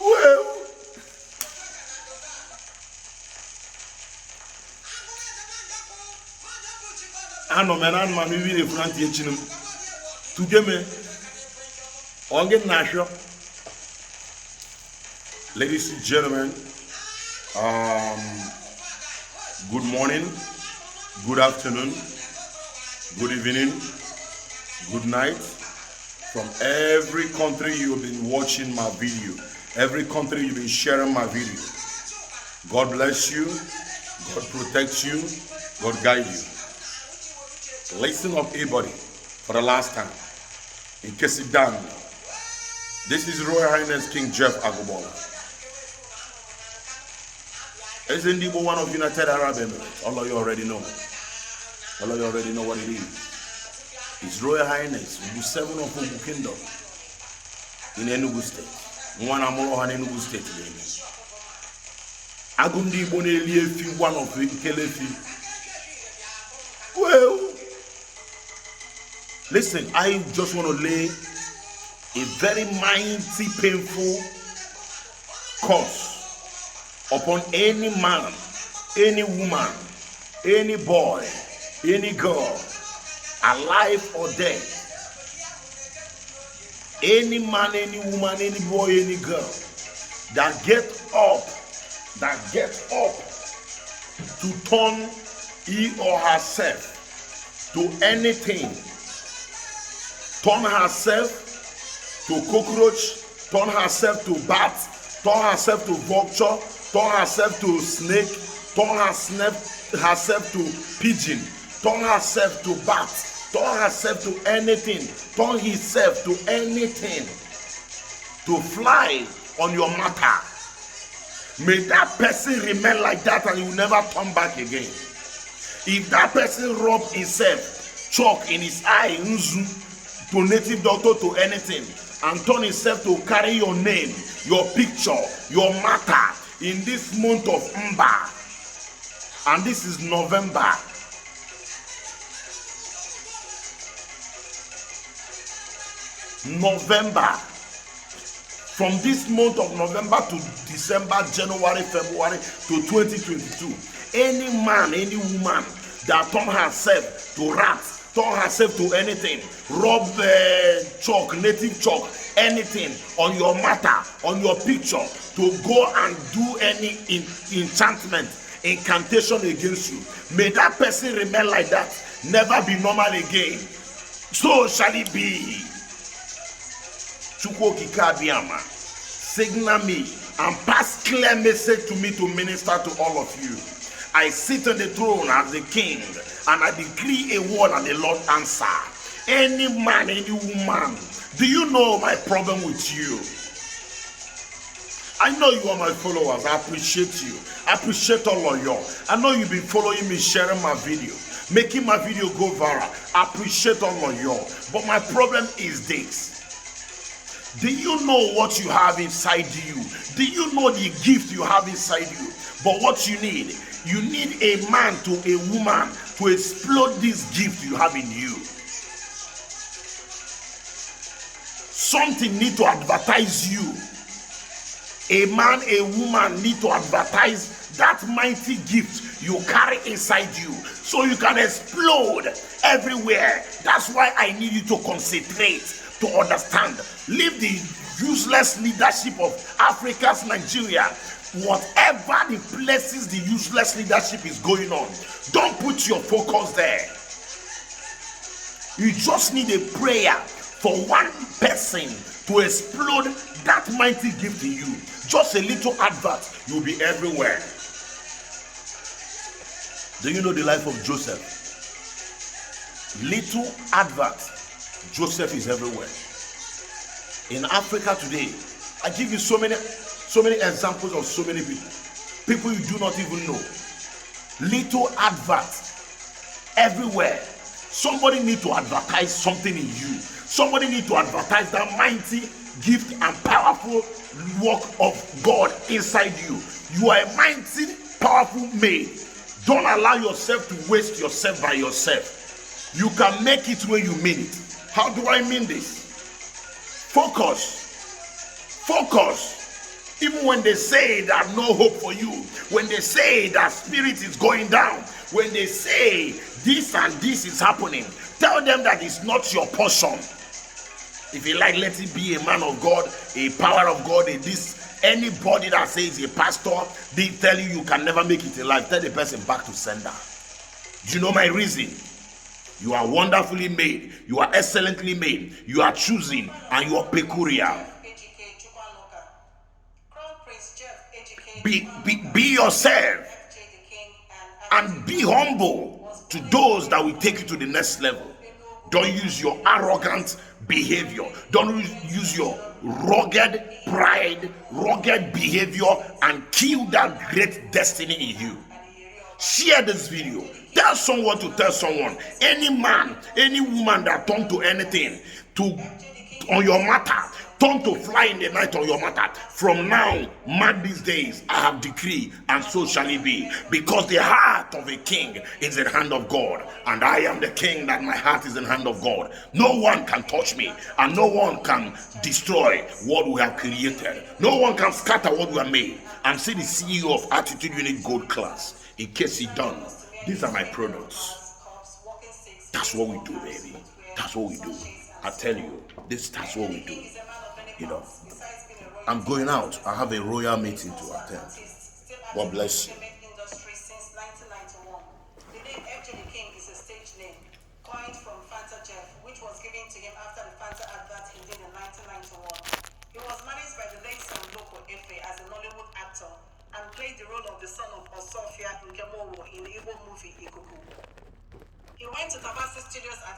Well, ano mena ma mi wi front ye chinum to game on get nasho. Ladies and gentlemen, good morning, good afternoon, good evening, good night. From every country you've been watching my video, every country you've been sharing my video. God bless you, God protect you, God guide you. Listen up, everybody, for the last time. In case it's done, this is Royal Highness King Hrh Agugbaloa. Is IGBO one of United Arab Emirates? All of you already know. All of you already know what it is. His Royal Highness, who is 7 of Ogu Kingdom in Enugu State. One Amorohan Enugu State. IGBO Neliefi, one of Kelefi. Well, listen, I just want to lay a very mighty, painful curse upon any man, any woman, any boy, any girl, alive or dead. Any man, any woman, any boy, any girl that get up to turn he or herself to anything, turn herself to cockroach, turn herself to bat, turn herself to vulture, turn herself to snake, turn herself to pigeon, turn herself to bat, turn herself to anything, turn himself to anything, to fly on your matter. May that person remain like that and he will never turn back again. If that person rub himself, chalk in his eye, to native doctor, to anything, and turn himself to carry your name, your picture, your matter in this month of Mba, and this is November. From this month of November to December, January, February to 2022, any man, any woman that turn herself to rat, turn herself to anything, rub chalk, native chalk, anything on your matter, on your picture, to go and do any enchantment, incantation against you, may that person remain like that, never be normal again. So shall it be. Signal me and pass clear message to me to minister to all of you. I sit on the throne as the king, and I decree a word and the Lord answer. Any man, any woman, do you know my problem with you? I know you are my followers. I appreciate you. I appreciate all of you. I know you've been following me, sharing my video, making my video go viral. I appreciate all of you. But my problem is this. Do you know what you have inside you? Do you know the gift you have inside you? But what you need a man to a woman to explode this gift you have in you. Something need to advertise you. A man, a woman need to advertise that mighty gift you carry inside you, so you can explode everywhere. That's why I need you to concentrate, to understand. Leave the useless leadership of Africa's Nigeria. Whatever the places the useless leadership is going on, don't put your focus there. You just need a prayer for one person to explode that mighty gift in you. Just a little advert, you'll be everywhere. Do you know the life of Joseph? Little advert, Joseph is everywhere. In Africa today, I give you so many examples of so many people you do not even know. Little advert everywhere. Somebody need to advertise something in you. Somebody need to advertise that mighty gift and powerful work of God inside you. You are a mighty, powerful maid. Don't allow yourself to waste yourself by yourself. You can make it when you mean it. How do I mean this? Focus. Even when they say that no hope for you, when they say that spirit is going down, when they say this and this is happening, tell them that it's not your portion. If you like, let it be a man of God, a power of God, anybody that says a pastor, they tell you can never make it in life. Tell the person back to sender. Do you know my reason? You are wonderfully made. You are excellently made. You are choosing and you are peculiar. Be yourself and be humble to those that will take you to the next level. Don't use your arrogant behavior. Don't use your rugged pride, rugged behavior and kill that great destiny in you. Share this video. Tell someone to tell someone. Any man, any woman that turn to anything on your matter, turn to fly in the night on your matter. From now, mark these days, I have decreed, and so shall it be. Because the heart of a king is in the hand of God, and I am the king that my heart is in the hand of God. No one can touch me, and no one can destroy what we have created. No one can scatter what we have made. I'm still the CEO of Attitude Unit Gold Class. In case you don't, these are my products. That's what we do, baby. That's what we do. I tell you, that's what we do. You know, I'm going out. I have a royal meeting to attend. God bless you. The name Hrh King is a stage name coined from Fanta Jeff, which was given to him after the Fanta advert he did in 1991. He was managed by the late Hrh as a Nollywood actor and played the role of the son of Hrh King Agugbaloa in the IGBO movie AGUGBAOLA. He went to Tabasi Studios at